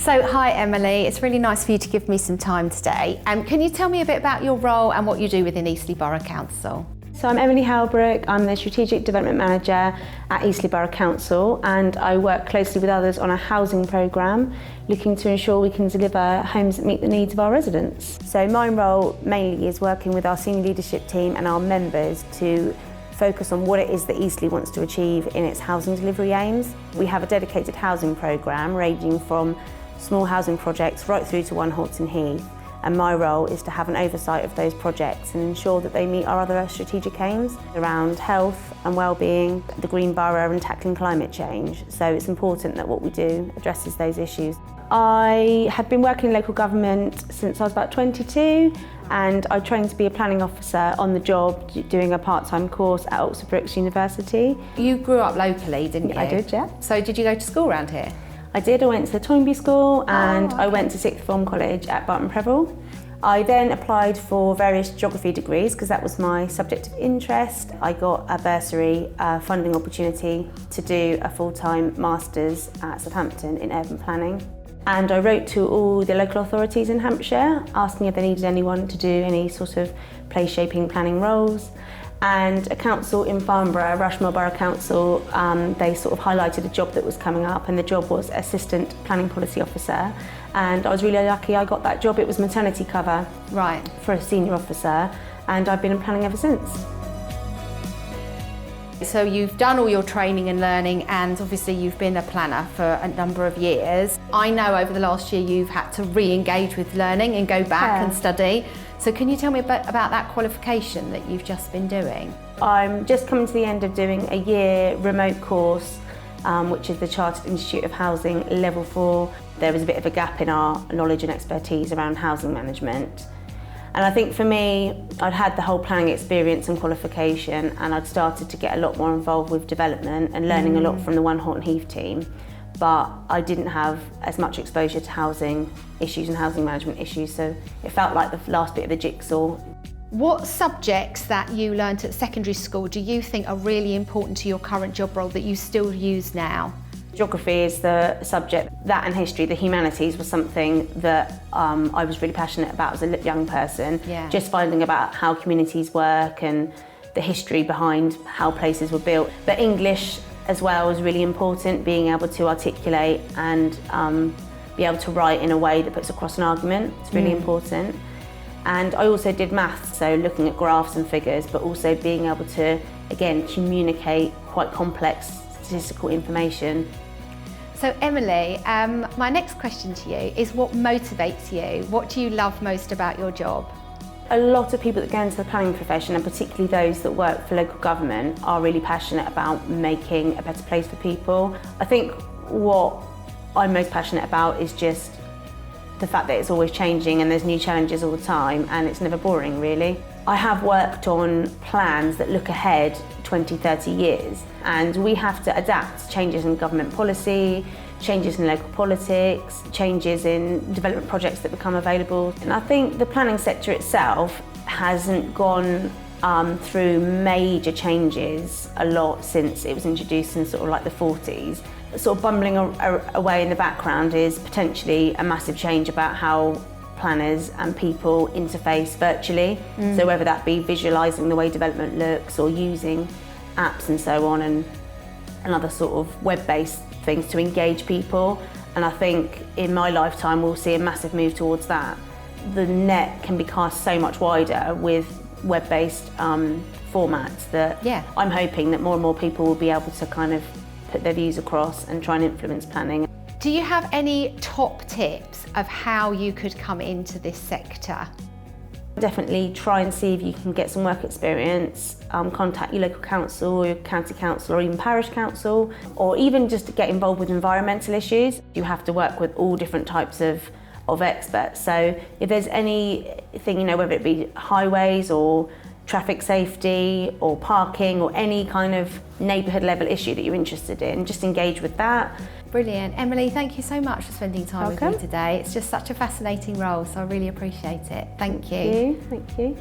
So, hi Emily, it's really nice for you to give me some time today. Can you tell me a bit about your role and what you do within Eastleigh Borough Council? So I'm Emily Howbrook, I'm the Strategic Development Manager at Eastleigh Borough Council, and I work closely with others on a housing programme looking to ensure we can deliver homes that meet the needs of our residents. So my role mainly is working with our senior leadership team and our members to focus on what it is that Eastleigh wants to achieve in its housing delivery aims. We have a dedicated housing programme ranging from small housing projects right through to one Horton Heath. And my role is to have an oversight of those projects and ensure that they meet our other strategic aims around health and well-being, the green borough and tackling climate change. So it's important that what we do addresses those issues. I have been working in local government since I was about 22, and I trained to be a planning officer on the job doing a part-time course at Oxford University. You grew up locally, didn't you? I did, yeah. So did you go to school around here? I did. I went to the Toynbee School and I went to sixth form college at Barton Preble. I then applied for various geography degrees because that was my subject of interest. I got a bursary funding opportunity to do a full-time master's at Southampton in urban planning. And I wrote to all the local authorities in Hampshire asking if they needed anyone to do any sort of place-shaping planning roles. And a council in Farnborough, Rushmore Borough Council, they sort of highlighted a job that was coming up, and the job was Assistant Planning Policy Officer. And I was really lucky I got that job. It was maternity cover for a senior officer, and I've been in planning ever since. So you've done all your training and learning, and obviously you've been a planner for a number of years. I know over the last year you've had to re-engage with learning and go back and study. So can you tell me about that qualification that you've just been doing? I'm just coming to the end of doing a year remote course, which is the Chartered Institute of Housing Level 4. There was a bit of a gap in our knowledge and expertise around housing management. And I think for me, I'd had the whole planning experience and qualification, and I'd started to get a lot more involved with development and learning a lot from the One Horton Heath team. But I didn't have as much exposure to housing issues and housing management issues, so it felt like the last bit of the jigsaw. What subjects that you learnt at secondary school do you think are really important to your current job role that you still use now? Geography is the subject. That and history, the humanities, was something that I was really passionate about as a young person. Just finding about how communities work and the history behind how places were built. But English as well was really important, being able to articulate and be able to write in a way that puts across an argument. It's really important. And I also did maths, so looking at graphs and figures, but also being able to, again, communicate quite complex statistical information. So Emily, my next question to you is what motivates you? What do you love most about your job? A lot of people that go into the planning profession, and particularly those that work for local government, are really passionate about making a better place for people. I think what I'm most passionate about is just the fact that it's always changing and there's new challenges all the time, and it's never boring really. I have worked on plans that look ahead 20, 30 years, and we have to adapt to changes in government policy, changes in local politics, changes in development projects that become available. And I think the planning sector itself hasn't gone through major changes a lot since it was introduced in sort of like the 40s. Sort of bumbling away in the background is potentially a massive change about how planners and people interface virtually. So whether that be visualising the way development looks or using apps and so on, and other sort of web-based things to engage people. And I think in my lifetime we'll see a massive move towards that. The net can be cast so much wider with web-based formats that I'm hoping that more and more people will be able to kind of put their views across and try and influence planning. Do you have any top tips of how you could come into this sector? Definitely try and see if you can get some work experience. Contact your local council or your county council or even parish council, or even just to get involved with environmental issues. You have to work with all different types of experts. So if there's anything, whether it be highways or traffic safety or parking or any kind of neighbourhood level issue that you're interested in, just engage with that. Brilliant. Emily, thank you so much for spending time with me today. It's just such a fascinating role, so I really appreciate it. Thank you. Thank you.